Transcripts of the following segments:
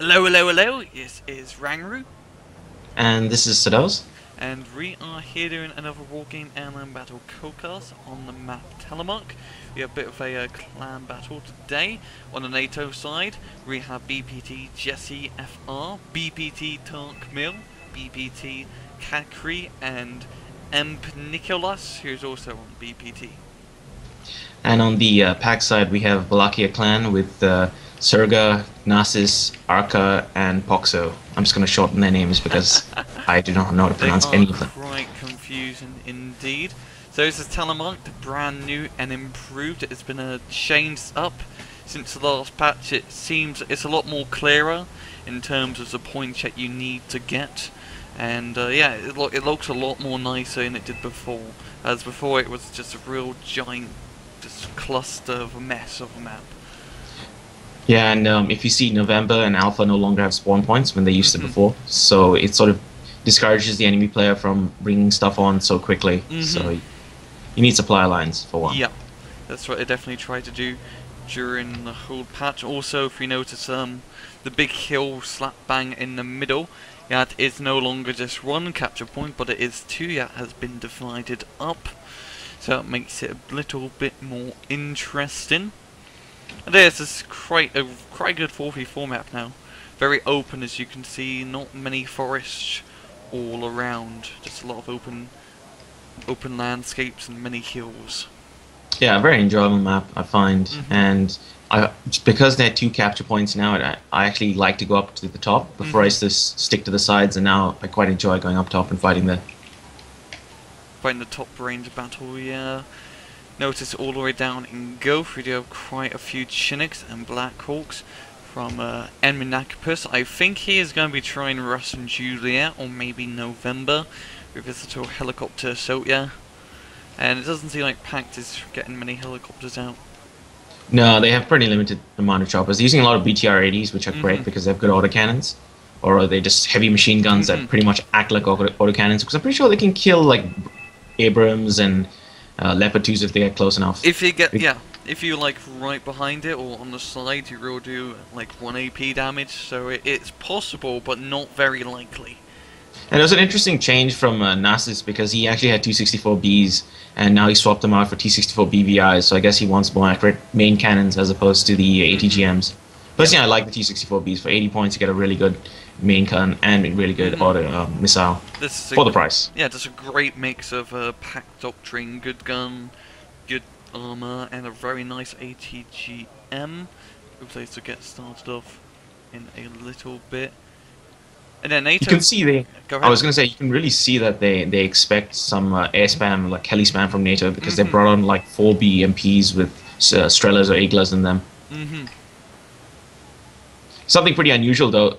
Hello, hello, hello, this is Rangru, And this is Sdauz. and we are here doing another Wargame Airland Battle co-cast on the map Telemark. We have a bit of a clan battle today. On the Nato side, we have BPT Jesse FR, BPT Darkmil, BPT Caqul, and Empnicolas, who's also on BPT. And on the Pact side, we have Balalaika clan with Serega, KseNasis, Arka, and rPoXo. I'm just going to shorten their names because I do not know how to They pronounce are any of them. quite confusing indeed. So this is Telemark, brand new and improved. It's been changed up since the last patch. It seems it's a lot more clearer in terms of the points that you need to get. And yeah, it looks a lot more nicer than it did before. As before it was just a real giant cluster of a mess of a map. Yeah, and if you see, November and Alpha no longer have spawn points when they used to before, so it sort of discourages the enemy player from bringing stuff on so quickly. So you need supply lines for one. Yeah, that's what they definitely tried to do during the whole patch. Also, if you notice, the big hill slap bang in the middle, that is no longer just one capture point, but it is two. That has been divided up, so that makes it a little bit more interesting. And this is quite a good 4v4 map now. Very open, as you can see. Not many forests all around. Just a lot of open landscapes and many hills. Yeah, a very enjoyable map, I find. And because there are two capture points now, I actually like to go up to the top. Before I used to stick to the sides, and now I quite enjoy going up top and fighting there. Fighting the top range battle, yeah. Notice all the way down in Gulf, we do have quite a few Chinooks and Blackhawks from Empnicolas. I think he is going to be trying Russ and Juliet, or maybe November, with his little helicopter assault, yeah. And it doesn't seem like Pact is getting many helicopters out. No, they have pretty limited amount of choppers. They're using a lot of BTR-80s, which are great because they have good autocannons. Or they're just heavy machine guns that pretty much act like autocannons. Because I'm pretty sure they can kill like Abrams and Leopard 2s if they get close enough. If you get, yeah, if you like right behind it or on the side, you will do like 1 AP damage. So it's possible, but not very likely. And it was an interesting change from KseNasis because he actually had 264Bs and now he swapped them out for T64BVIs. So I guess he wants more accurate main cannons as opposed to the ATGMs. Personally, I like the T64Bs. For 80 points, you get a really good main cannon and a really good auto missile for the price. Yeah, just a great mix of Pact Doctrine, good gun, good armor, and a very nice ATGM. Good place to get started off in a little bit. And then Nato. You can see they. Go ahead. I was going to say you can really see that they expect some air spam, like heli spam from Nato because they brought on like 4 BMPs with Strelas or Iglas in them. Something pretty unusual though.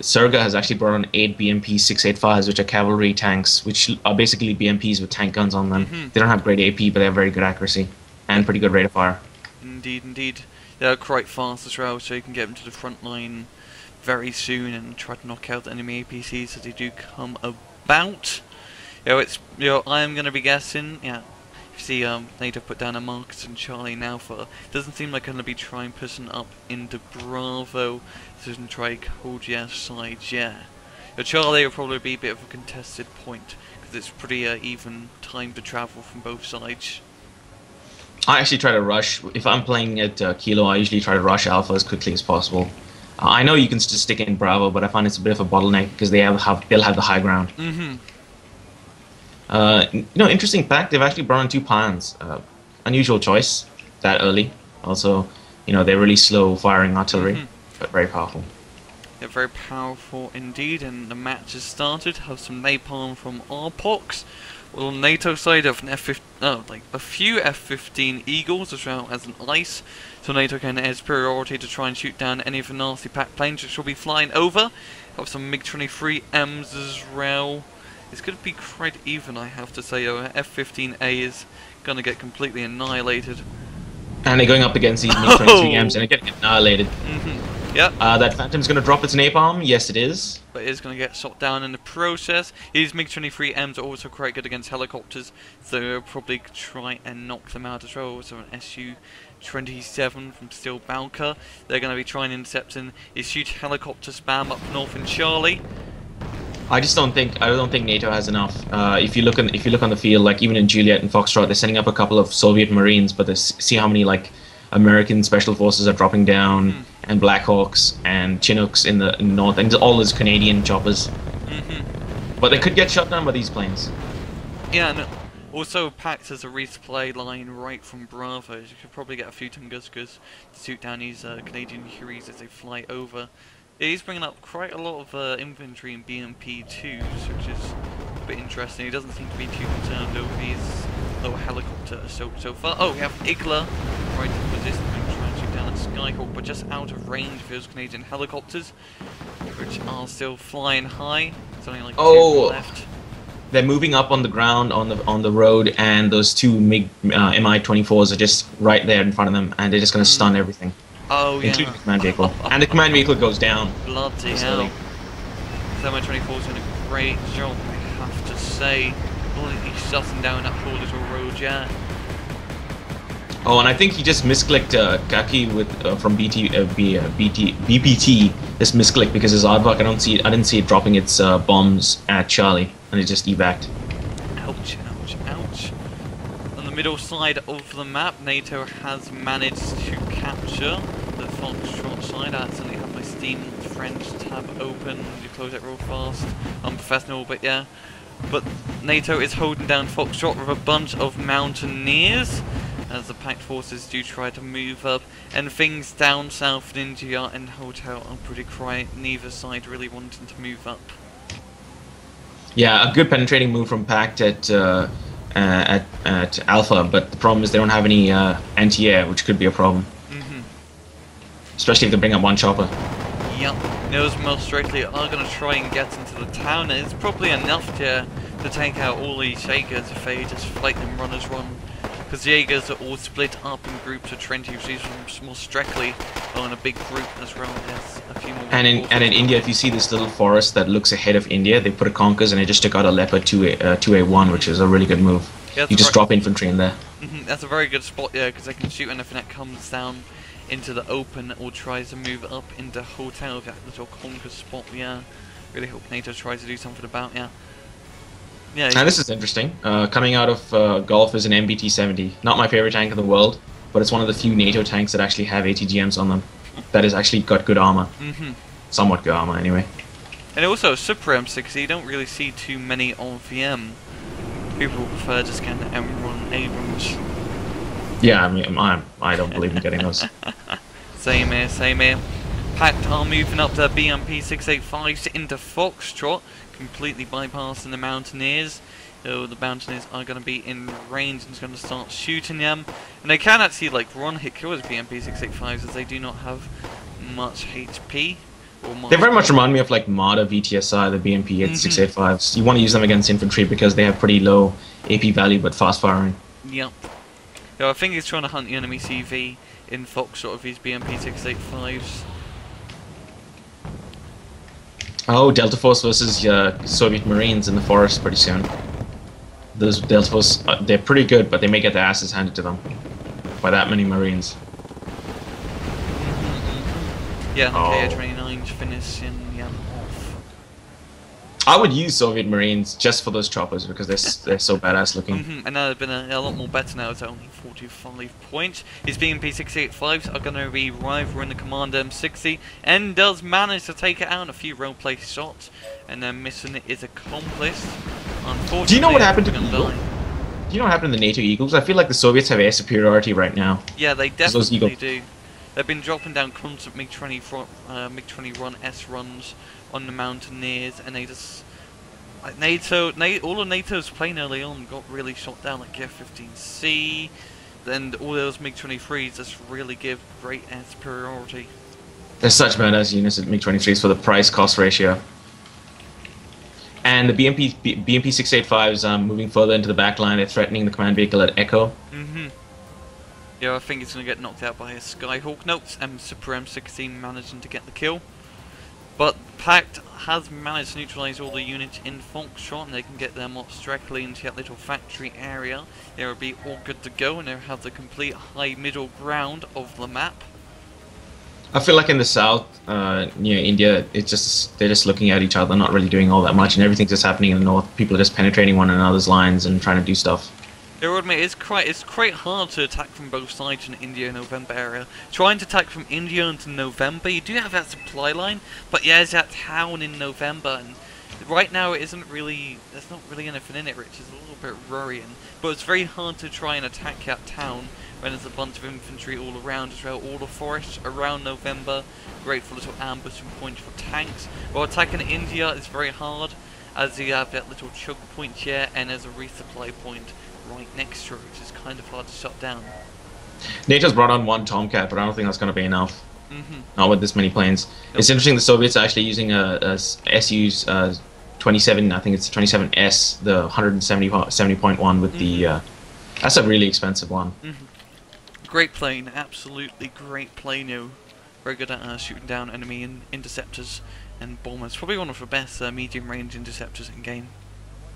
Serega has actually brought on 8 BMP 685s, which are cavalry tanks, which are basically BMPs with tank guns on them. They don't have great AP, but they have very good accuracy and pretty good rate of fire. Indeed, indeed. They're quite fast as well, so you can get them to the front line very soon and try to knock out enemy APCs as they do come about. I am going to be guessing, yeah. You see, Nato put down a Marcus and Charlie now for. Doesn't seem like going to be trying pushing up into Bravo. Doesn't try hold your side, yeah. Charlie will probably be a bit of a contested point because it's pretty even time to travel from both sides. I actually try to rush. If I'm playing at Kilo, I usually try to rush Alpha as quickly as possible. I know you can just stick in Bravo, but I find it's a bit of a bottleneck because they'll have the high ground. Interesting fact, they've actually brought in 2 plans. Unusual choice that early. Also, they're really slow firing artillery, but very powerful. They're very powerful indeed, and the match has started. Have some napalm from rPoX. Well, on NATO side of an a few F-15 Eagles as well as an ICE, so NATO can has priority to try and shoot down any of the nasty Pact planes which will be flying over. Have some MiG-23Ms as well. It's going to be quite even, I have to say. F-15A is going to get completely annihilated. And they're going up against these MiG-23Ms and they're getting annihilated. Yep. That Phantom's going to drop its napalm. Yes, it is. But it is going to get shot down in the process. These MiG-23Ms are also quite good against helicopters, so they'll probably try and knock them out as well. So an 27 from Steel Balka. They're going to be trying intercepting his huge helicopter spam up north in Charlie. I don't think NATO has enough. If you look on the field, like even in Juliet and Foxtrot, they're sending up a couple of Soviet Marines, but see how many like American special forces are dropping down, and Black Hawks and Chinooks in the north, and all those Canadian choppers. But they could get shot down by these planes. Yeah, and also Pact has a resupply line right from Bravo. You could probably get a few Tunguskas to shoot down these Canadian Hueys as they fly over. Yeah, he's bringing up quite a lot of infantry in BMP-2s, which is a bit interesting. He doesn't seem to be too concerned over his little helicopter assault so far. Oh, we have Igla right in position, trying to shoot down at Skyhawk, but just out of range of those Canadian helicopters, which are still flying high. There's only like 2 left. They're moving up on the ground on the road, and those 2 MiG Mi-24s are just right there in front of them, and they're just going to stun everything. Oh, yeah. Including the command vehicle. And the command vehicle goes down. Bloody hell. Mi-24's doing a great job, I have to say. Completely shutting down that whole little road, yeah. Oh, and I think he just misclicked Kaki with from BPT. Just misclicked because his aardvark, I didn't see it dropping its bombs at Charlie, and it just evac. Ouch, ouch, ouch. On the middle side of the map, NATO has managed to capture the Foxtrot side. I accidentally have my Steam French tab open. You close it real fast. Unprofessional, but yeah. But NATO is holding down Foxtrot with a bunch of mountaineers, as the Pact forces do try to move up, and things down south in India and Hotel are pretty quiet, neither side really wanting to move up. Yeah, a good penetrating move from Pact at Alpha, but the problem is they don't have any anti-air, which could be a problem. Especially if they bring up 1 chopper. Yep, those most likely are going to try and get into the town, and it's probably enough to take out all these Jaegers if they just fight them runners run. Because the Jaegers are all split up in groups of 20, which is more strictly in a big group as well as a few more. And in India, if you see this little forest that looks ahead of India, they put a Conkers and they just took out a Leopard 2A1, which is a really good move. Yeah, you just drop infantry in there. That's a very good spot, yeah, because they can shoot anything that comes down into the open or tries to move up into Hotel, that little Conkers spot. Yeah, really hope NATO tries to do something about. Yeah. And this is interesting. Coming out of Gulf is an MBT-70. Not my favorite tank in the world, but it's one of the few NATO tanks that actually have ATGMs on them. That has actually got good armor. Somewhat good armor, anyway. And also, Super M60, you don't really see too many on VM. People prefer just getting the M1 Abrams. Yeah, I mean, I don't believe in getting those. Same here, same here. Pact are moving up their BMP 685s into Foxtrot, completely bypassing the Mountaineers. So the Mountaineers are going to be in range and it's going to start shooting them. And they can actually like hit kill with BMP 685s as they do not have much HP. They very much remind me of like Marder VTSI, the BMP 685s. You want to use them against infantry because they have pretty low AP value but fast firing. Yep. So I think he's trying to hunt the enemy CV in Foxtrot with his BMP 685s. Oh, Delta Force versus Soviet Marines in the forest pretty soon. Those Delta Force, they're pretty good, but they may get their asses handed to them by that many Marines. Yeah, the KA-29's finishing off. I would use Soviet Marines just for those choppers because they're so badass looking. And they've been a lot more better now. It's only 45 points. His BMP 685s are going to be rivaling the Commander M60 and does manage to take it out in a few roleplay shots. And then mission is accomplished. Unfortunately, do you know what happened to Eagle? Do you know what happened to the NATO Eagles? I feel like the Soviets have air superiority right now. Yeah, they definitely do. They've been dropping down constant MiG-21 S runs on the Mountaineers, and they just all of NATO's plane early on got really shot down, like F-15C. Then all those MiG-23s just really give great air superiority. They're such badass units at MiG-23s for the price-cost ratio. And the BMP 685s moving further into the back line. They're threatening the command vehicle at Echo. Yeah, I think it's going to get knocked out by a Skyhawk. Nope, Super M16 managing to get the kill. But Pact has managed to neutralise all the units in Foxtrot, and they can get their mods directly into that little factory area. They will be all good to go, and they have the complete high middle ground of the map. I feel like in the south, near India, they're just looking at each other, not really doing all that much, and everything's just happening in the north. People are just penetrating one another's lines and trying to do stuff. I will admit, it's quite hard to attack from both sides in India and November area. Trying to attack from India into November, you do have that supply line, but yeah, there's that town in November, and right now there's not really anything in it, which is a little bit worrying. But it's very hard to try and attack that town when there's a bunch of infantry all around as well. All the forests around November, great for little ambushing points for tanks. While attacking India is very hard, as you have that little choke point here, and there's a resupply point right next to it, which is kind of hard to shut down. NATO's brought on one Tomcat, but I don't think that's going to be enough. Not with this many planes. It's interesting the Soviets are actually using a SU's 27, I think it's 27S, the 170.1 with the... that's a really expensive one. Great plane, absolutely great plane, very good at shooting down enemy interceptors and bombers. Probably one of the best medium-range interceptors in game.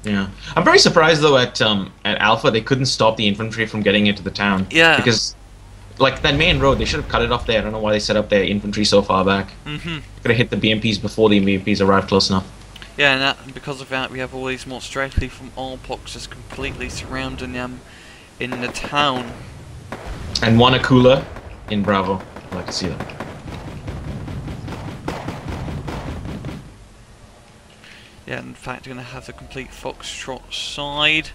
Yeah, I'm very surprised though at Alpha they couldn't stop the infantry from getting into the town. Yeah, because like that main road, they should have cut it off there. I don't know why they set up their infantry so far back. Could have hit the BMPs before the BMPs arrived close enough. Yeah, and because of that, we have all these mods directly from rPoX just completely surrounding them in the town. And one Akula in Bravo. I'd like to see them. Yeah, in fact, they're going to have the complete Foxtrot side.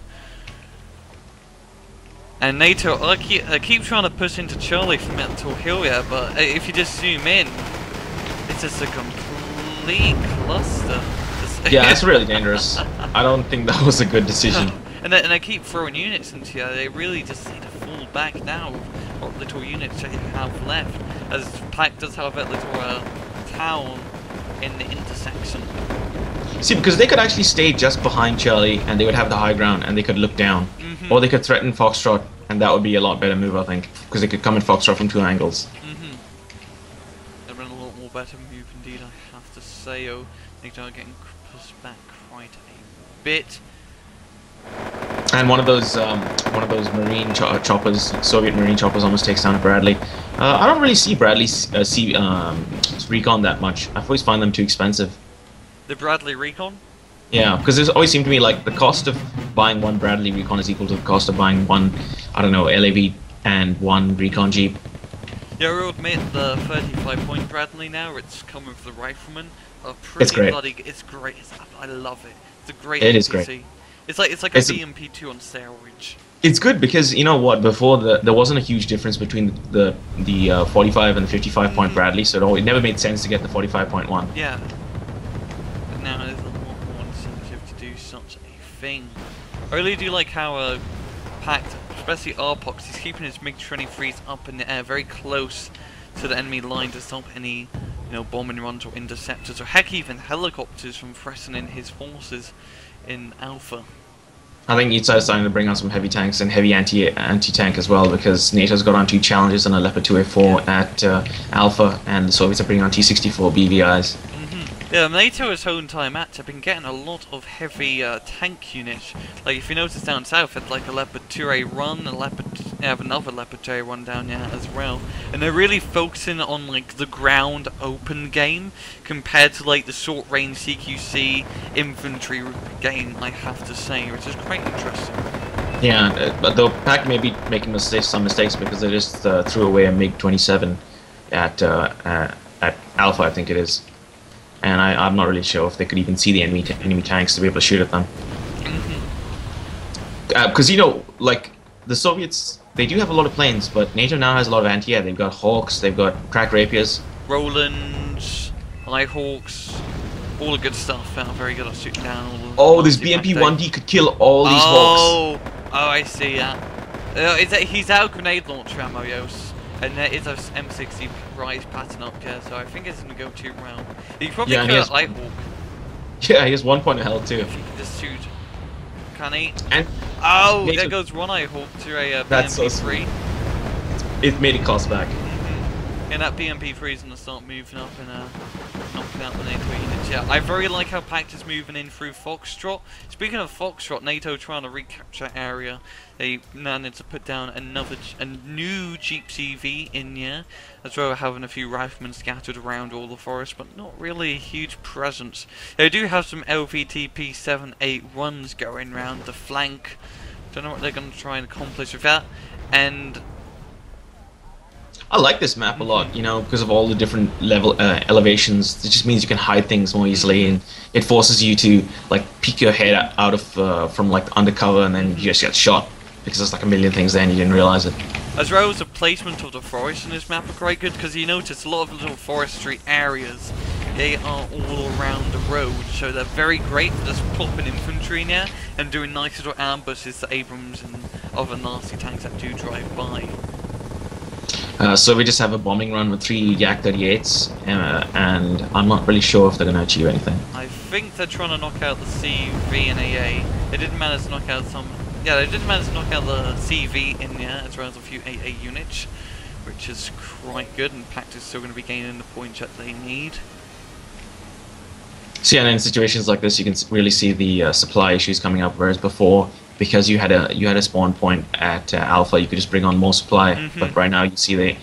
And Nato, I keep trying to push into Charlie from Mental Hill here, but if you just zoom in, it's just a complete cluster. Yeah, that's really dangerous. I don't think that was a good decision. And they keep throwing units into you. They really just need to fall back now with what little units they have left. As Pact does have that little town in the intersection. See, because they could actually stay just behind Charlie and they would have the high ground and they could look down. Or they could threaten Foxtrot and that would be a lot better move, I think. Because they could come in Foxtrot from two angles. That would be a lot more better move indeed, I have to say. I think they're getting pushed back quite a bit. And one of those marine choppers, Soviet marine choppers, almost takes down a Bradley. I don't really see Bradley's recon that much. I've always found them too expensive. The Bradley recon? Yeah, because it always seemed to me like the cost of buying one Bradley recon is equal to the cost of buying one, I don't know, LAV and one recon Jeep. Yeah, I will admit the 35-point Bradley now, it's coming with the rifleman. Pretty It's great. Bloody, it's great. I love it. It's a great It NPC. is great. It's like a BMP2 on steroids. It's good because you know what? Before there wasn't a huge difference between the 45 and the 55-point Bradley, so it never made sense to get the 45.1. Yeah. But now there's a lot more incentive to do such a thing. I really do like how Pact, especially rPoX, he's keeping his MiG-23s up in the air, very close to the enemy line to stop any, bombing runs or interceptors, or heck, even helicopters from threatening his forces in Alpha. I think each side is starting to bring on some heavy tanks and heavy anti-tank as well, because NATO's got on two challenges on a Leopard 2A4 at Alpha, and the Soviets are bringing on T-64 BVIs. Yeah, NATO has whole entire match have been getting a lot of heavy tank units. Like if you notice down south, it's like a Leopard 2A run, they have another Leopard 2A run down here as well. And they're really focusing on like the ground open game compared to like the short range CQC infantry game, I have to say, which is quite interesting. Yeah, but though Pact may be making some mistakes because they just threw away a MiG-27 at Alpha, I think it is. And I'm not really sure if they could even see the enemy tanks to be able to shoot at them. Because, like, the Soviets, they do have a lot of planes, but NATO now has a lot of anti-air. They've got Hawks, they've got crack Rapiers. Rolands, Hawks, all the good stuff. They're very good at shooting down all this BMP-1D could kill all these Hawks. Oh, I see, yeah. He's out of grenade launcher ammo, Yos. And there is a M60 rise pattern up here, so I think it's going to go too well. He can probably kill Hawk. Yeah, he has 1 point of health too. If he can just shoot. Can he? And there goes one Hawk to a BMP-3. It made it cost back. And that BMP-3 is going to start moving up and knocking out the NATO units Yeah, I very like how Pact is moving in through Foxtrot. Speaking of Foxtrot, Nato trying to recapture area. They managed to put down a new Jeep CV in here, as well as having a few riflemen scattered around all the forest, but not really a huge presence. They do have some LVTP 7-8 runs going around the flank. Don't know what they're going to try and accomplish with that. And I like this map a lot, you know, because of all the different elevations. It just means you can hide things more easily, and it forces you to like peek your head out of from like undercover, and then you just get shot because there's like a million things there and you didn't realize it. As well as the placement of the forest in this map are quite good, because you notice a lot of little forestry areas. They are all around the road, so they're very great for just plopping infantry in there and doing nice little ambushes to Abrams and other nasty tanks that do drive by. So we just have a bombing run with 3 Yak-38s, and I'm not really sure if they're going to achieve anything. I think they're trying to knock out the CV and AA. They did manage to knock out some... Yeah, they did manage to knock out the CV in there, as well as a few AA units, which is quite good, and Pact is still going to be gaining the points that they need. So yeah, and in situations like this, you can really see the supply issues coming up, whereas before, because you had a spawn point at Alpha, you could just bring on more supply. But right now, you see they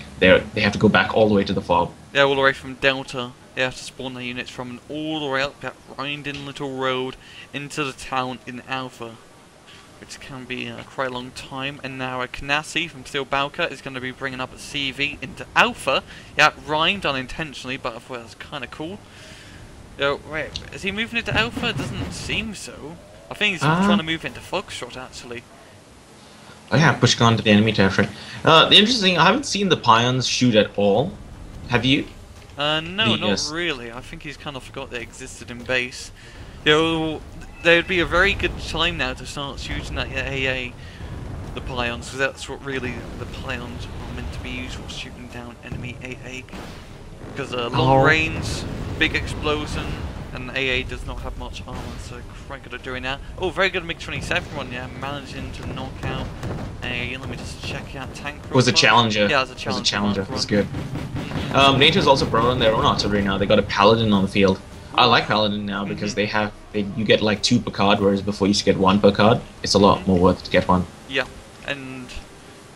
have to go back all the way to the fob. Yeah, all the way from Delta. They have to spawn their units from and all the way up that winding little road into the town in Alpha, which can be quite a long time. And now KseNasis from Steel Balka is going to be bringing up a CV into Alpha. Yeah, rhymed unintentionally, but I thought it was kind of cool. Oh, wait, is he moving into Alpha? It doesn't seem so. I think he's trying to move into Foxtrot, actually. Oh yeah, pushing on to the enemy territory. The interesting thing, I haven't seen the Pions shoot at all. Have you? No, not really. I think he's kind of forgot they existed in base. There would be a very good time now to start shooting at your AA, the Pions, because that's what really the Pions are meant to be used for, shooting down enemy AA. Because long range, big explosion, and AA does not have much armor, so quite good at doing that. Oh, very good MiG-27 one, yeah, managing to knock out a, let me just check out tank profile. It was a Challenger. Yeah, it was a Challenger. It was a Challenger, it was good. NATO's also brought on their own artillery now. They got a Paladin on the field. I like Paladin now because you get like 2 per card, whereas before you used to get 1 per card. It's a lot more worth it to get 1. Yeah, and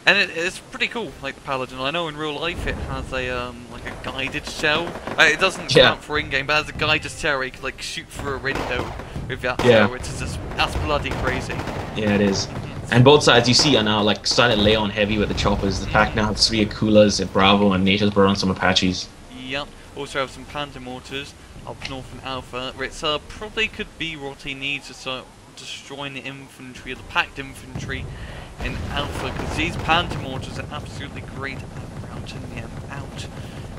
it's pretty cool, like the Paladin. I know in real life it has a like a guided shell. It doesn't count for in-game, but as a guided shell, you can like shoot through a window with that shell, which is just, that's bloody crazy. Yeah, it is. And both sides you see are now like starting to lay on heavy with the choppers. The Pact now has 3 Aquilas at Bravo, and NATO's brought on some Apaches. Yep. Also have some Panther mortars up north in Alpha, which probably could be what he needs to start destroying the infantry, the Pact infantry in Alpha, because these Panther mortars are absolutely great at routing them out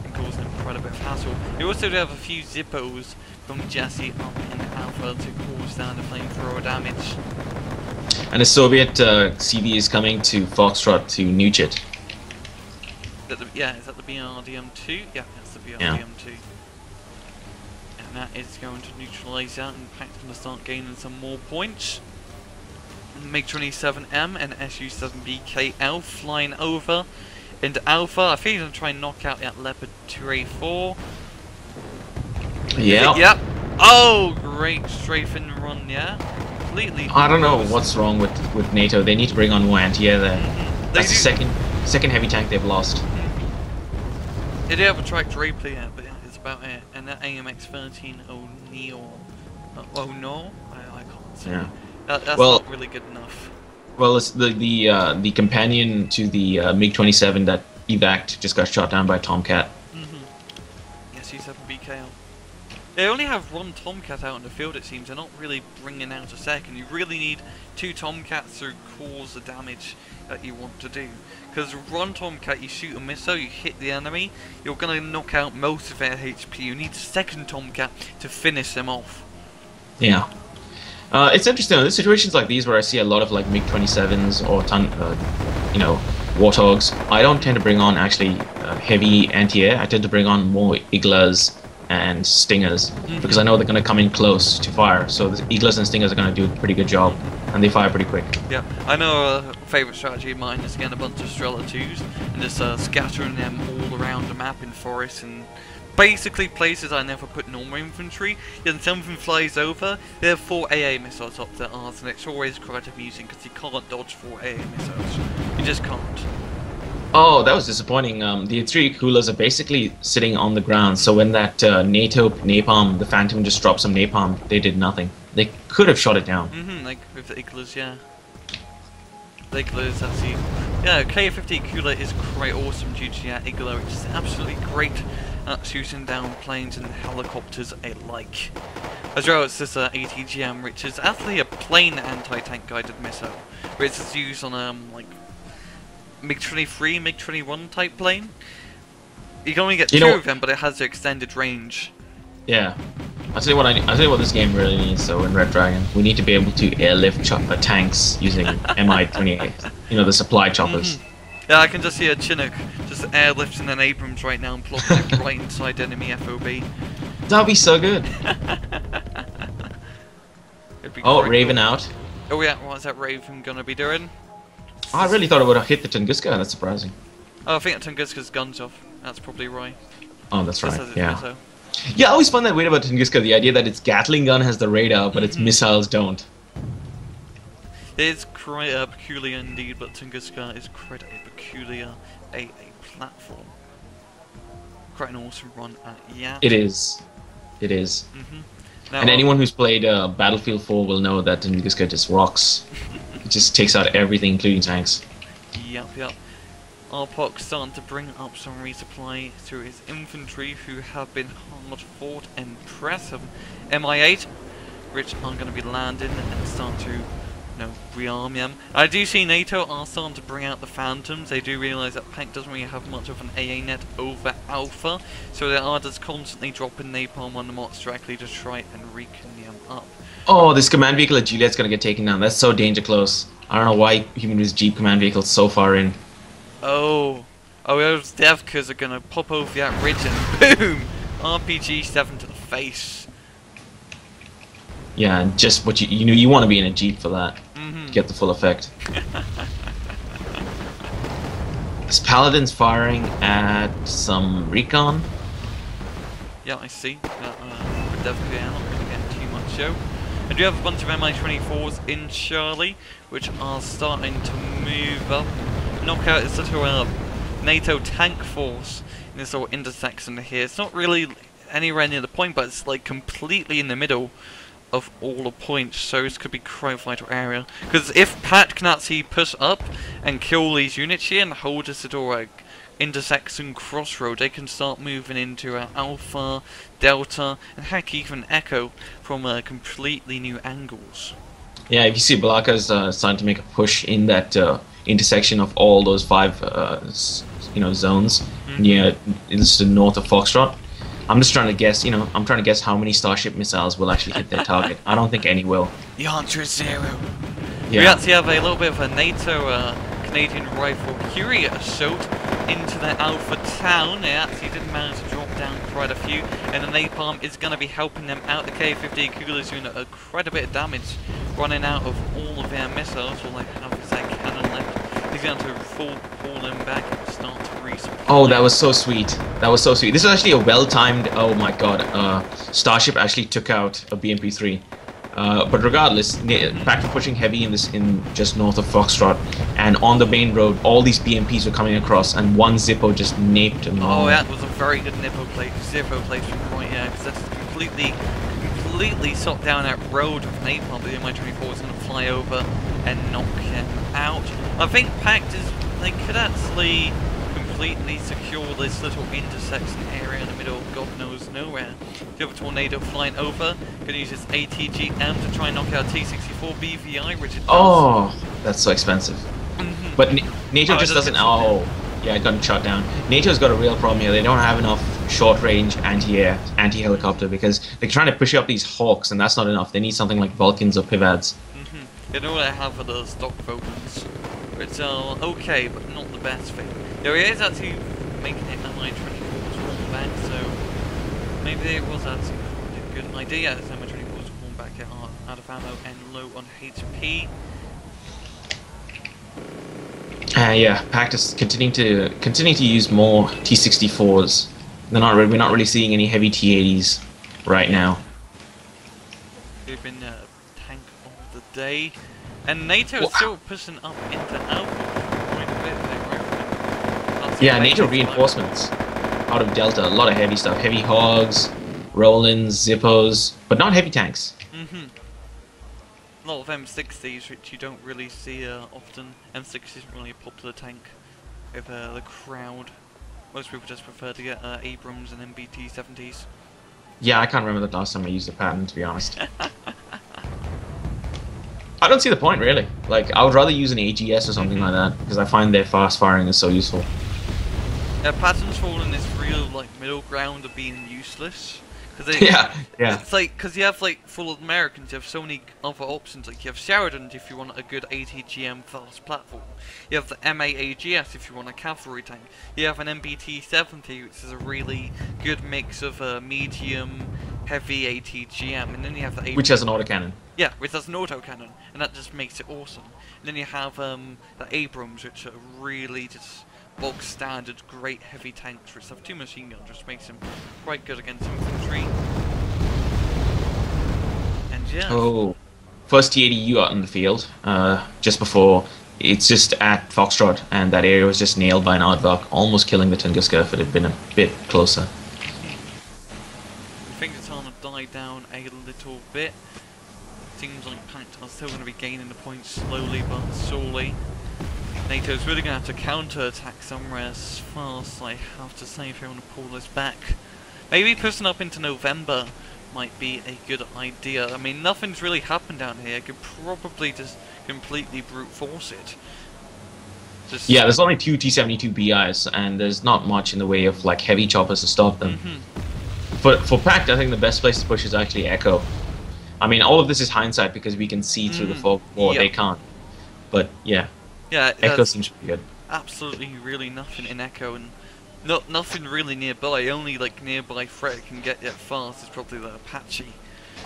and causing them quite a bit of hassle. We also do have a few Zippos from Jesse up in Alpha to cause down the flamethrower damage. And a Soviet CV is coming to Foxtrot to nuke it. Yeah, is that the BRDM-2? Yeah, that's the BRDM-2. And that is going to neutralise that, and Pact's going to start gaining some more points. MiG-27M and Su-7BKL flying over into Alpha. I think he's going to try and knock out that Leopard 2A4. Yeah. Yep. Oh, great strafing run, yeah. Completely. I don't know what's wrong with NATO. They need to bring on more anti-air there. That's the second heavy tank they've lost. They do have a tracked Draper, yeah, but yeah, it's about it. And that AMX-13 O'Neill. Oh no, I can't say. Yeah. That's not really good enough. Well, it's the companion to the MiG-27 that evac'd just got shot down by Tomcat. Yeah, Su-7BKL. They only have 1 Tomcat out in the field, it seems. They're not really bringing out a second. You really need 2 Tomcats to cause the damage that you want to do. Because 1 Tomcat, you shoot a missile, you hit the enemy, you're going to knock out most of their HP. You need a 2nd Tomcat to finish them off. Yeah. It's interesting. There's situations like these where I see a lot of like MiG-27s or Warthogs. I don't tend to bring on actually heavy anti-air. I tend to bring on more Iglas and Stingers because I know they're going to come in close to fire. So the Iglas and Stingers are going to do a pretty good job, and they fire pretty quick. Yeah, I know a favourite strategy of mine is getting a bunch of Strela 2s and just scattering them all around the map in forests and basically places I never put normal infantry. Then something flies over, there are 4 AA missiles up their arse, and it's always quite amusing because you can't dodge 4 AA missiles. You just can't. Oh, that was disappointing. The 3 coolers are basically sitting on the ground, so when that NATO napalm, the Phantom just dropped some napalm, they did nothing. They could have shot it down. Like with the Iglas, yeah. The Igla is actually... Yeah, K-50 cooler is quite awesome due to that Igla, which is absolutely great at shooting down planes and helicopters alike. As well as this ATGM, which is actually a plane anti-tank guided missile, which is used on like MiG-23, MiG-21 type plane. You can only get 2 of them, but it has the extended range. Yeah. I'll tell you what this game really needs. So in Red Dragon, we need to be able to airlift tanks using Mi-28. You know, the supply choppers. Yeah, I can just see a Chinook just airlifting an Abrams right now and plopping it right inside enemy FOB. That'd be so good. Oh, Raven cool. out. Oh yeah, what's that Raven gonna be doing? Oh, I really thought it would have hit the Tunguska. That's surprising. Oh, I think Tunguska's gun's off. That's probably right. Oh, that's right. Yeah. Missile. Yeah, I always find that weird about Tunguska, the idea that its Gatling gun has the radar, but its missiles don't. It is quite peculiar indeed, but Tunguska is quite a peculiar AA platform. Quite an awesome run at It is. It is. Now, and anyone who's played Battlefield 4 will know that Tunguska just rocks. It just takes out everything, including tanks. Yep. rPoX starting to bring up some resupply through his infantry, who have been hard fought and impressive. Mi-8, which are going to be landing and start to, rearm them. I do see NATO are starting to bring out the Phantoms. They do realise that Pact doesn't really have much of an AA net over Alpha, so they are just constantly dropping napalm on the mods directly to try and weaken them up. Oh, this command vehicle at Juliet's going to get taken down. That's so danger close. I don't know why Human Resource Jeep command vehicle's so far in. Oh, those Devkas are gonna pop over that ridge and boom! RPG-7 to the face. Yeah, and just what you want to be in a Jeep for that. To get the full effect. This Paladin's firing at some recon. Yeah, I see. Devka out, not really getting too much show. And we have a bunch of Mi-24s in Charlie, which are starting to move up. Knock out this little NATO tank force in this little intersection here. It's not really anywhere near the point, but it's like completely in the middle of all the points, so this could be quite a vital area. Because if Pact can actually push up and kill these units here and hold this little intersection crossroad, they can start moving into Alpha, Delta, and heck, even Echo from completely new angles. Yeah, if you see Balalaika's starting to make a push in that intersection of all those 5 zones near it's the north of Foxtrot. I'm just trying to guess, I'm trying to guess how many Starship missiles will actually hit their target. I don't think any will. The answer is 0. Yeah. We actually have a little bit of a NATO Canadian rifle Curie assault into the Alpha town. They actually did manage to drop down quite a few, and the napalm is going to be helping them out. The K-50 Cougars doing quite a bit of damage, running out of all of their missiles. All they have is that cannon left. He's going to pull them back and start to resupply. Oh, that was so sweet. That was so sweet. This is actually a well-timed, oh my god, Starship actually took out a BMP-3. But regardless, Pact pushing heavy in just north of Foxtrot, and on the main road, all these BMPs were coming across, and one Zippo just naped them all. Oh, that was a very good Zippo placement point, yeah, because that's completely shot down that road of napalm. The Mi-24 is going to fly over and knock him out. I think Pact they could actually completely secure this little intersection area in the middle of God knows nowhere. The other tornado flying over, gonna use his ATGM to try and knock out T-64 BVI, which it does. Oh, that's so expensive. But NATO just doesn't. Oh, yeah, it got shot down. NATO's got a real problem here. They don't have enough short-range anti-air, anti-helicopter, because they're trying to push up these Hawks, and that's not enough. They need something like Vulcans or Pivads. You know what I have for the stock Vulcans. It's okay, but not the best thing. There he is actually making it Mi-24's fall back, so maybe it was actually a good idea as Mi-24's fall back out of ammo and low on HP. Yeah, Pact is continuing to use more T-64s We're not really seeing any heavy T80s right now. We've been tank of the day, and NATO is still pushing up into Alpha quite a bit there, right? Yeah, NATO reinforcements out of Delta. A lot of heavy stuff. Heavy hogs, Rollins, Zippos, but not heavy tanks. A lot of M60s, which you don't really see often. M60 isn't really a popular tank with the crowd. Most people just prefer to get Abrams and MBT 70s. Yeah, I can't remember the last time I used a pattern, to be honest. I don't see the point, really. Like, I would rather use an AGS or something like that, because I find their fast firing is so useful. Yeah, patterns fall in this real, like, middle ground of being useless. Yeah. It's like, because you have, like, full of Americans, you have so many other options. Like, you have Sheridan if you want a good ATGM fast platform. You have the MAAGS if you want a cavalry tank. You have an MBT 70, which is a really good mix of medium, heavy ATGM. And then you have the Abrams, which has an autocannon. Yeah, which has an autocannon. And that just makes it awesome. And then you have the Abrams, which are really just bog standard, great heavy tanks which have 2 machine guns, which makes them quite good against infantry. And yeah. Oh, first T80U out in the field, just before. It's just at Foxtrot, and that area was just nailed by an Aardvark, almost killing the Tunguska if it had been a bit closer. I think it's time to die down a little bit. Seems like Pact are still going to be gaining the points slowly but surely. NATO's really going to have to counter-attack somewhere as fast, I have to say, if they want to pull this back. Maybe pushing up into November might be a good idea. I mean, nothing's really happened down here. I could probably just completely brute force it. Yeah, there's only 2 T-72 BIs, and there's not much in the way of like heavy choppers to stop them. For Pact, I think the best place to push is actually Echo. I mean, all of this is hindsight because we can see through the fog, or they can't. But yeah. Yeah, Echo seems pretty good. Absolutely, really nothing in Echo, and nothing really nearby. Only like nearby threat can get it fast is probably the Apache,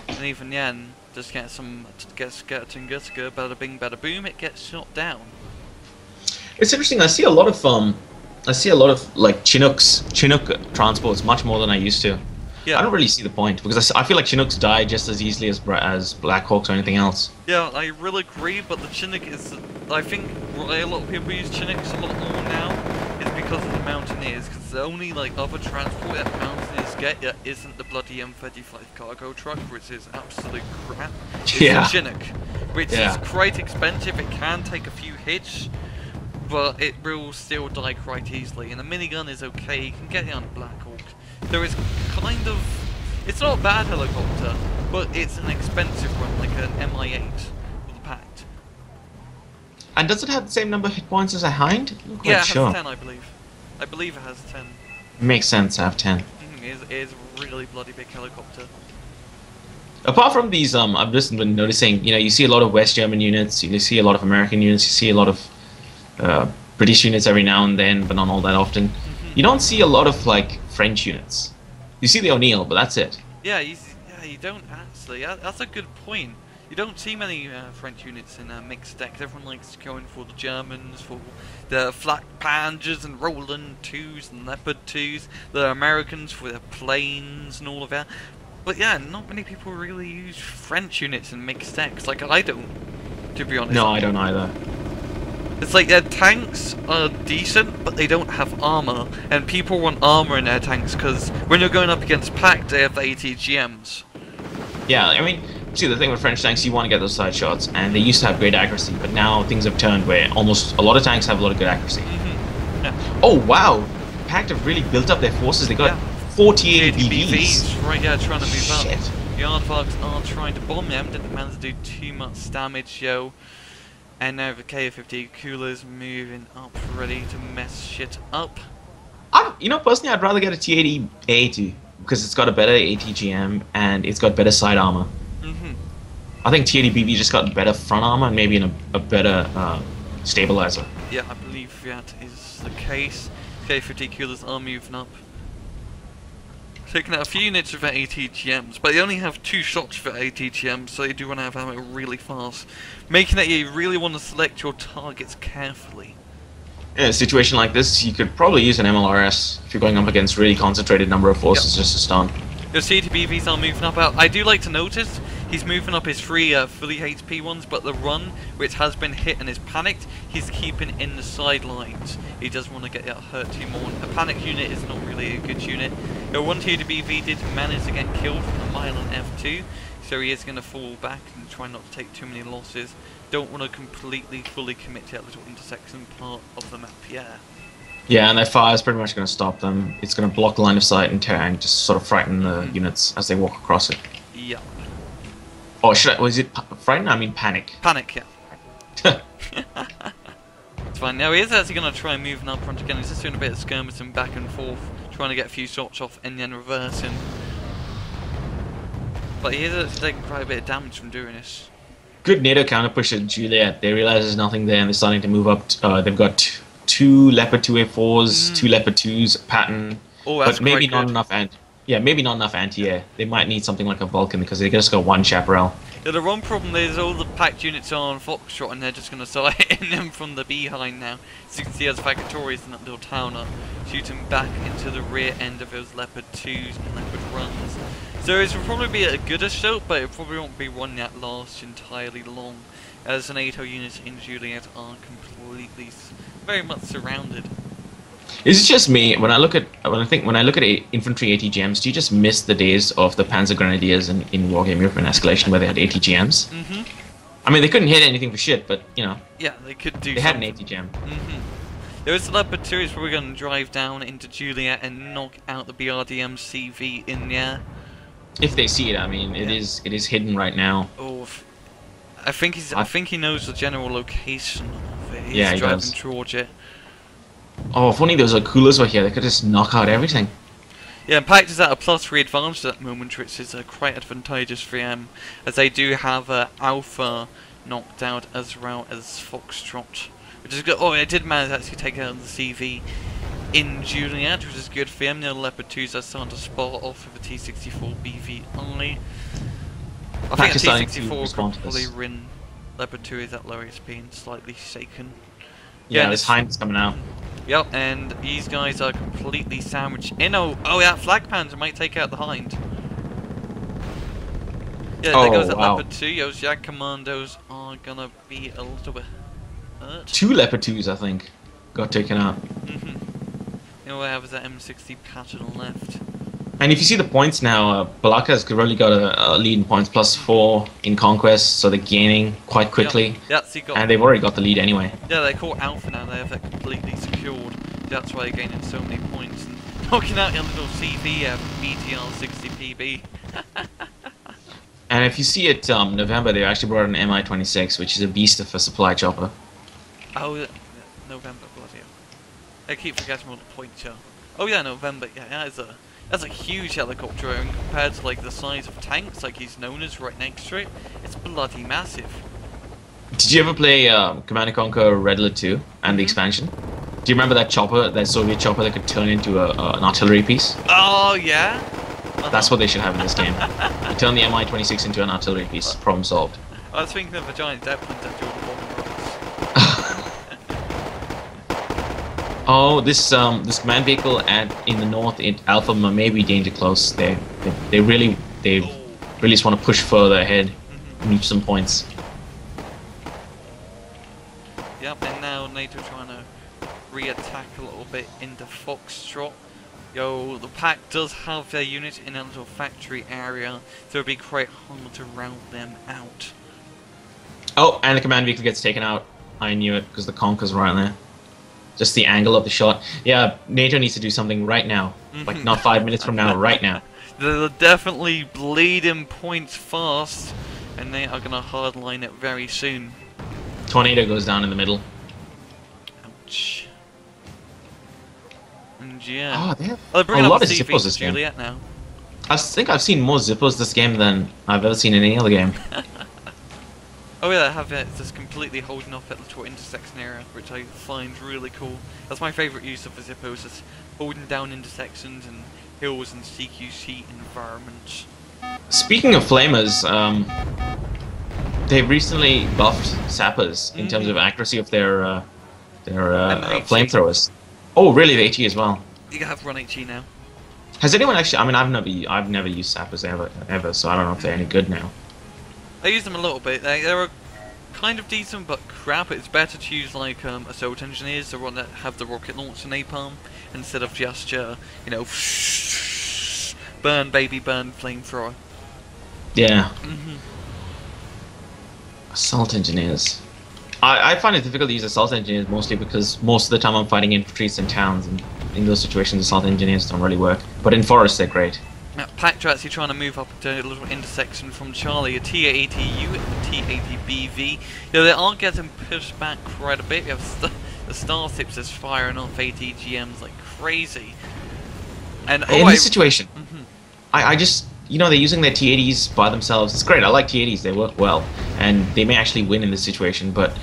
and even then, just get a Tunguska, bada bing, bada boom, it gets shot down. It's interesting. I see a lot of like Chinook transports much more than I used to. Yeah. I don't really see the point because I feel like Chinooks die just as easily as Blackhawks or anything else. Yeah, I really agree, but the Chinook is, I think why a lot of people use Chinooks a lot more now is because of the Mountaineers, because the only like other transport that Mountaineers get isn't the bloody M35 cargo truck, which is absolute crap. It's the Chinook, which is quite expensive. It can take a few hits, but it will still die quite easily. And the minigun is okay, you can get it on a Blackhawk. There is kind of, it's not a bad helicopter, but it's an expensive one, like an Mi-8 with the Pact. And does it have the same number of hit points as a Hind? Yeah, it has 10, I believe. I believe it has 10. Makes sense to have 10. It is a really bloody big helicopter. Apart from these, I've just been noticing, you know, you see a lot of West German units, you see a lot of American units, you see a lot of British units every now and then, but not all that often. You don't see a lot of like French units. You see the O'Neill, but that's it. Yeah, you don't actually. That's a good point. You don't see many French units in mixed decks. Everyone likes going for the Germans, for the Flak Panzers and Roland 2s and Leopard 2s. The Americans for their planes and all of that. But yeah, not many people really use French units in mixed decks. Like I don't, to be honest. No, I don't either. It's like their tanks are decent, but they don't have armor, and people want armor in their tanks because when you're going up against Pact, they have the ATGMs. Yeah, I mean, see the thing with French tanks, you want to get those side shots, and they used to have great accuracy, but now things have turned where almost a lot of tanks have a lot of good accuracy. Yeah. Oh wow, Pact have really built up their forces. They got 48 BVs. Right, yeah, trying to move up. Shit. The Aardvarks are trying to bomb them, didn't manage to do too much damage, yo. And now the K-50 Caqul's moving up, ready to mess shit up. You know, personally, I'd rather get a T-80A too, because it's got a better ATGM and it's got better side armor. I think T-80BB just got better front armor and maybe a better stabilizer. Yeah, I believe that is the case. K-50 Caqul's are moving up. Taking out a few units with their ATGMs, but they only have 2 shots for ATGMs, so you do want to have ammo really fast. Making that you really want to select your targets carefully. In a situation like this, you could probably use an MLRS if you're going up against really concentrated number of forces just to stun. Your CTBVs are moving up out. I do like to notice he's moving up his 3 fully HP ones, but the run, which has been hit and is panicked, he's keeping in the sidelines. He doesn't want to get hurt too more. A panic unit is not really a good unit. Your 1 TDBV did manage to get killed from the mile on F2, so he is going to fall back and try not to take too many losses. Don't want to completely, fully commit to that little intersection part of the map, yeah. Yeah, and their fire is pretty much going to stop them. It's going to block the line of sight and just sort of frighten the units as they walk across it. Yeah. Oh, was it frighten? I mean panic. Panic, yeah. It's fine. Now he is actually going to try and move up front again. He's just doing a bit of skirmishing back and forth, trying to get a few shots off and then reversing. But he is actually taking quite a bit of damage from doing this. Good NATO counter push at Juliet. They realize there's nothing there and they're starting to move up. They've got 2 Leopard 2A4s, 2 Leopard 2s, pattern, but maybe not enough maybe not enough anti-air. They might need something like a Vulcan because they just got 1 Chaparral. Yeah, the one problem is all the Pact units are on Foxtrot and they're just going to start hitting them from the behind now. So you can see as Vagatories in that little town are shooting back into the rear end of those Leopard 2s and Leopard runs. So it will probably be a good assault, but it probably won't be one that lasts entirely long, as the NATO units in Juliet are completely, very much surrounded. Is it just me when I look at infantry ATGMs? Do you just miss the days of the Panzer Grenadiers in Wargame Europe and Escalation where they had ATGMs? Mm-hmm. I mean, they couldn't hit anything for shit, but you know. Yeah, they could do. They had an ATGM. Mm-hmm. There is the Leopard 2 is probably going to drive down into Juliet and knock out the BRDM CV in there. If they see it, I mean, it is hidden right now. Oh, I think he knows the general location of it. Yeah, He's he driving does. towards it. Oh, if only those Caqulas were here, they could just knock out everything. Yeah, and Pact is at a +3 advantage at that moment, which is quite advantageous for them, as they do have Alpha knocked out as well as Foxtrot, which is good. Oh, it did manage to actually take out the CV in Juliet, which is good for them. The Leopard 2s are starting to spot off with a T64 BV only. I think a T64 could probably win Leopard 2 is at low HP and slightly shaken. Yeah, this Hind is coming out. Yep, and these guys are completely sandwiched in. Oh, yeah, Flag Panzer might take out the Hind. Yeah, there goes that Leopard 2. Those Jag Commandos are gonna be a little bit hurt. 2 Leopard 2s, I think, got taken out. Mm-hmm. You know, I have is that M60 pattern left. And if you see the points now, Balalaika's really got a lead in points, +4 in Conquest, so they're gaining quite quickly. Yep. Yeah, so and they've already got the lead anyway. Yeah, they caught Alpha now, they have that completely secured. That's why they're gaining so many points. And knocking out your little CV BTR 60PB. And if you see it, November, they actually brought an Mi-26, which is a beast of a supply chopper. Oh, November, bloody hell. I keep forgetting what the points are. Oh yeah, November, yeah, that's a huge helicopter, and compared to like the size of tanks, like he's known as right next to it, it's bloody massive. Did you ever play Command & Conquer Red Alert 2 and the expansion? Do you remember that chopper, that Soviet chopper that could turn into an artillery piece? Oh yeah? That's what they should have in this game. You turn the Mi-26 into an artillery piece, problem solved. I was thinking of a giant Zeppelin that do all the bombing runs. Oh, this command vehicle in the north in Alpha may be danger close. They really just want to push further ahead, and reach some points. Yep, and now NATO trying to re-attack a little bit into Foxtrot. Yo, the Pact does have their unit in a little factory area, so it'd be quite hard to round them out. Oh, and the command vehicle gets taken out. I knew it because the Conquer's right there. Just the angle of the shot. Yeah, NATO needs to do something right now. Like, not 5 minutes from now, right now. They're definitely bleeding points fast, and they are going to hardline it very soon. Tornado goes down in the middle. Ouch. And yeah. Oh, they have they're bringing a up lot of CV Zippos this game. Juliet now. I think I've seen more Zippos this game than I've ever seen in any other game. Oh yeah, I have it. It's just completely holding off at little intersection area, which I find really cool. That's my favourite use of the Zippos, is holding down intersections and hills and CQC environments. Speaking of flamers, they've recently buffed sappers in terms of accuracy of their They're And HE. flamethrowers. Oh, really? The HE as well. You have run HE now. Has anyone actually? I mean, I've never used sappers ever, so I don't know if they're any good now. I use them a little bit. They're kind of decent, but crap. It's better to use like assault engineers, the one that have the rocket launcher napalm, instead of just you know, burn baby burn flamethrower. Yeah. Assault engineers. I find it difficult to use assault engineers mostly because most of the time I'm fighting infantries in towns, and in those situations assault engineers don't really work. But in forests they're great. Now, Pact are actually trying to move up to a little intersection from Charlie, a T-80U and a T-80BV. You know, they are getting pushed back quite a bit. We have the Starships just firing off ATGMs like crazy. And in this situation, I just, you know, they're using their T-80s by themselves. It's great. I like T-80s. They work well, and they may actually win in this situation. But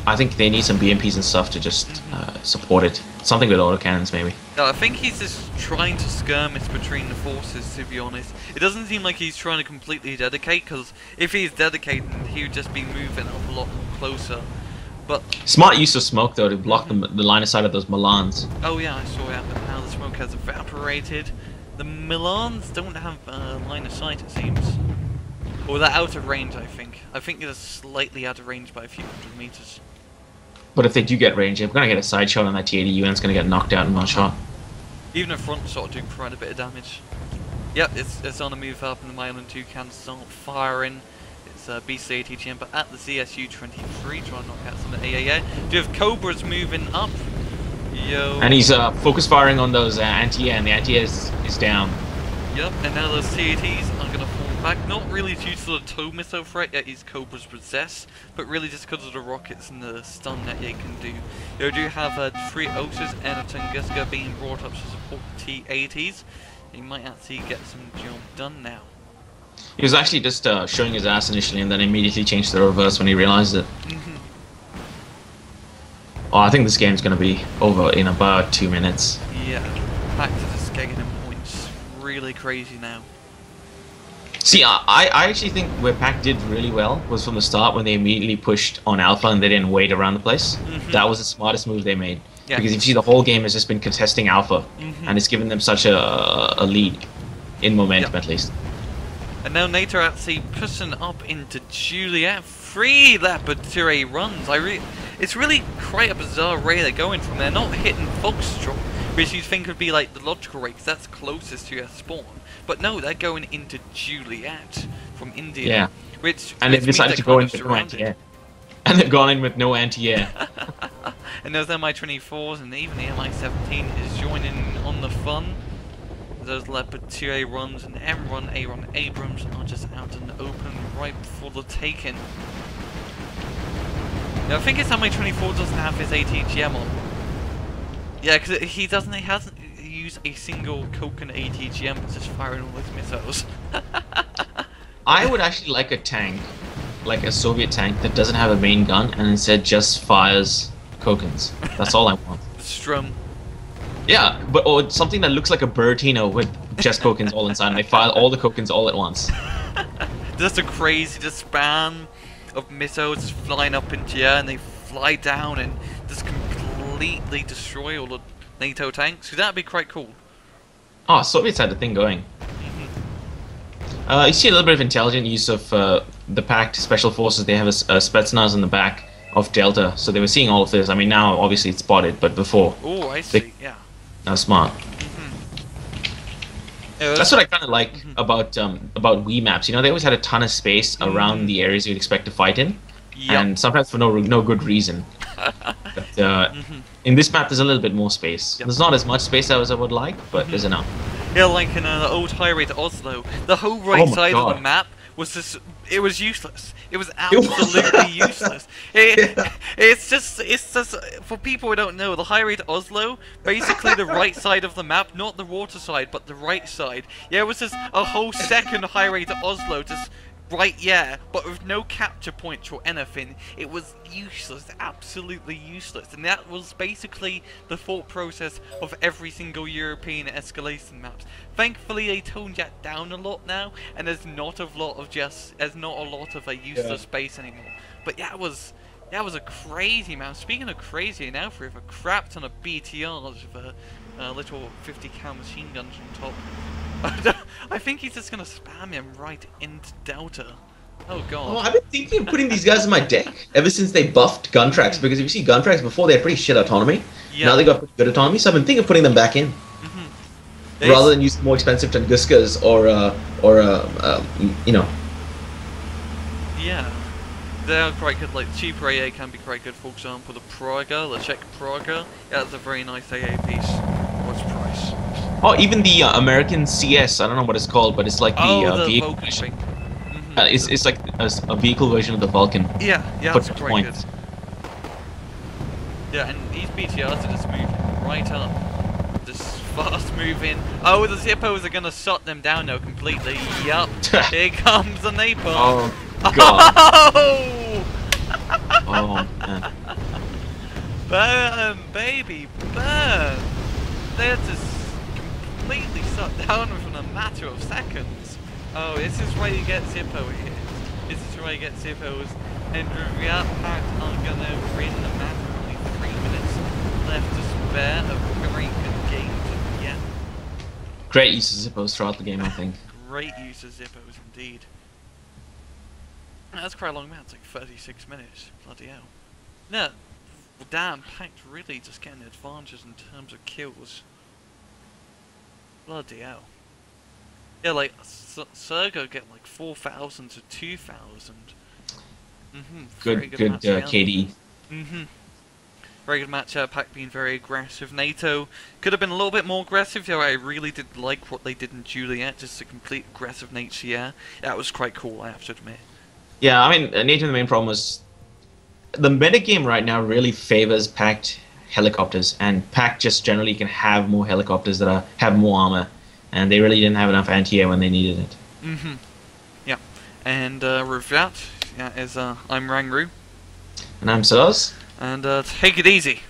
I think they need some BMPs and stuff to just support it. Something with autocannons, maybe. No, I think he's just trying to skirmish between the forces, to be honest. It doesn't seem like he's trying to completely dedicate, because if he's dedicated, he would just be moving up a lot more closer. But smart use of smoke, though, to block the line of sight of those Milans. Oh yeah, I saw that, but now the smoke has evaporated. The Milans don't have line of sight, it seems. Or they're out of range, I think. I think they're slightly out of range by a few hundred meters. But if they do get range, they're going to get a side shot on that T-80U, and it's going to get knocked out in one shot. Even a front shot doing quite a bit of damage. Yep, it's on a move up, and the Mylan 2 can start firing. It's BC ATGM, but at the ZSU-23, trying to knock out some of the AAA. Do you have Cobras moving up? Yo. And he's focus firing on those anti-air, and the anti-air is down. Yep, and now those CATs are going to fall back. Not really due to the tow missile threat that these Cobras possess, but really just because of the rockets and the stun that they can do. You do have 3 Otis and a Tunguska being brought up to support the T-80s. He might actually get some job done now. He was actually just showing his ass initially, and then immediately changed to the reverse when he realized it. Oh, I think this game's going to be over in about 2 minutes. Yeah, Pact is just getting him points. Really crazy now. See, I actually think where Pact did really well was from the start when they immediately pushed on Alpha and they didn't wait around the place. That was the smartest move they made. Yeah. Because if you see, the whole game has just been contesting Alpha, and it's given them such a lead in momentum, at least. And now Nato actually pushing up into Juliet. 3 Leopard 2A runs. It's really quite a bizarre rate they're going from. They're not hitting Foxtrot, which you'd think would be like the logical rate, because that's closest to their spawn. But no, they're going into Juliet from India. Yeah. And they've decided to go in with no anti-air. And they've gone in with no anti-air. And those Mi-24s and even the Mi-17 is joining on the fun. Those Leopard 2A runs and M-Run, A-Run Abrams are just out in the open right before the taking. Now I think it's Mi-24 doesn't have his ATGM on. Yeah, because he hasn't used a single Coconut ATGM, it's just firing all his missiles. I would actually like a tank, like a Soviet tank that doesn't have a main gun and instead just fires Kokins. That's all I want. Strum. Yeah, or something that looks like a Bertino with just Kokins all inside, and they fire all the Kokins all at once. Just a crazy span of missiles just flying up into the air, and they fly down and just completely destroy all the NATO tanks. So that'd be quite cool. Oh, Soviets had the thing going. You see a little bit of intelligent use of the Pact Special Forces. They have a Spetsnaz in the back of Delta, so they were seeing all of this. I mean, now obviously it's spotted, but before. Oh, I see. Yeah. That's smart. That's what I kind of like about Wii maps. You know, they always had a ton of space around the areas you'd expect to fight in, and sometimes for no good reason. But, in this map, there's a little bit more space. There's not as much space as I would like, but there's enough. Yeah, like in the old highway to Oslo, the whole right side of the map was just, it was useless. It was absolutely useless. It's just, for people who don't know, the highway to Oslo, basically the right side of the map, not the water side, but the right side. Yeah, it was just a whole second highway to Oslo, just right, yeah, but with no capture points or anything. It was useless, absolutely useless, and that was basically the thought process of every single European escalation maps. Thankfully, they toned that down a lot now, and there's not a lot of useless space anymore. But yeah, it was That was a crazy amount. Speaking of crazy, now for a crap ton of BTRs with a little 50 cal machine guns on top. I think he's just gonna spam him right into Delta. Oh god. Oh, I've been thinking of putting these guys in my deck ever since they buffed gun tracks, because if you see gun tracks before, they had pretty shit autonomy. Yeah. Now they got pretty good autonomy, so I've been thinking of putting them back in. Rather than use more expensive Tunguskas or you know. Yeah. They're quite good, like cheaper AA can be quite good, for example the Praga, the Czech Praga. Yeah, that's a very nice AA piece. What's price? Oh, even the American CS, I don't know what it's called, but it's like the vehicle Vulcan version. thing. It's like a vehicle version of the Vulcan. Yeah, Put that's quite points. good. Yeah, and these BTRs are just moving right up. Just fast moving. Oh, the Zippos are gonna shut them down now completely. Yup. Here comes the napalm. Oh god. Oh! Oh man. Burn, baby, burn! They're just completely shut down within a matter of seconds. Oh, this is why you get Zippo here. This is why you get Zippos. And Pact are gonna win the match with only 3 minutes left to spare. A very good game to get. Great use of Zippos throughout the game, I think. Great use of Zippos indeed. That's quite a long match, like 36 minutes. Bloody hell. Yeah, damn, Pact really just getting advantages in terms of kills. Bloody hell. Yeah, like, Serega get like 4,000 to 2,000. Good match, KD. Very good match, Pact being very aggressive. Nato could have been a little bit more aggressive, though I really did like what they did in Juliet, just a complete aggressive nature, yeah. That was quite cool, I have to admit. Yeah, I mean, Nato, the main problem was the metagame right now really favors Pact helicopters, and Pact just generally can have more helicopters that have more armor, and they really didn't have enough anti-air when they needed it. Yeah, and with that, I'm Rangru. And I'm Sdauz. And take it easy.